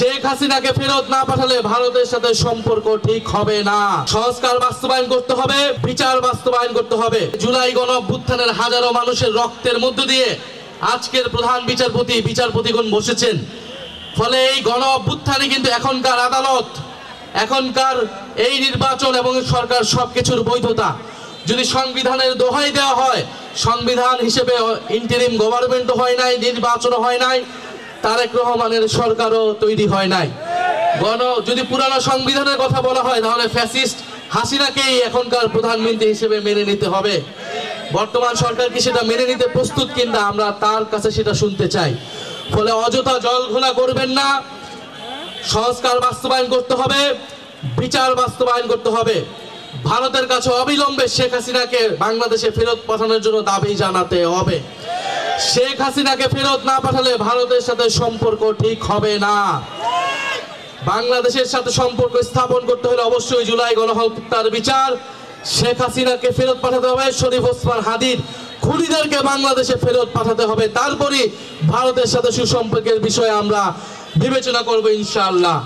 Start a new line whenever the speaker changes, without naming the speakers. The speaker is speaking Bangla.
শেখ হাসিনাকে ফেরত না পাঠালে ভারতের সাথে সম্পর্ক ঠিক হবে না। সংস্কার বাস্তবায়ন করতে হবে, বিচার বাস্তবায়ন করতে হবে। জুলাই গণ অভ্যুত্থানের হাজারো মানুষের রক্তের মধ্য দিয়ে আজকের প্রধান বিচারপতিগণ বসেছেন। ফলে এই গণ অভ্যুত্থানে কিন্তু এখনকার আদালত, এখনকার এই নির্বাচন এবং সরকার সবকিছুর বৈধতা যদি সংবিধানের দোহাই দেওয়া হয়, সংবিধান হিসেবে ইন্টারিম গভর্নমেন্টও হয় নাই, নির্বাচনও হয় নাই, তারেক রহমানের সরকারও তৈরি হয় নাই। যদি পুরানো সংবিধানের কথা বলা হয় তাহলে ফ্যাসিস্ট হাসিনাকেই এখনকার প্রধানমন্ত্রী হিসেবে মেনে নিতে হবে। বর্তমান সরকার কি সেটা মেনে নিতে প্রস্তুত কিনা আমরা তার কাছে সেটা শুনতে চাই। ফলে অযথা জল ঘোলা করবেন না, সংস্কার বাস্তবায়ন করতে হবে, বিচার বাস্তবায়ন করতে হবে। ভারতের কাছে অবিলম্বে শেখ হাসিনাকে বাংলাদেশে ফেরত পাঠানোর জন্য দাবি জানাতে হবে। শেখ হাসিনাকে ফেরত না পাঠালে ভারতের সাথে সম্পর্ক ঠিক হবে না। বাংলাদেশের সাথে সম্পর্ক স্থাপন করতে হলে অবশ্যই জুলাই গণহত্যার বিচার, শেখ হাসিনাকে ফেরত পাঠাতে হবে, শরীফ ওসমান হাদির খুনিদেরকে বাংলাদেশে ফেরত পাঠাতে হবে। তারপরই ভারতের সাথে সুসম্পর্কের বিষয়ে আমরা বিবেচনা করব ইনশাআল্লাহ।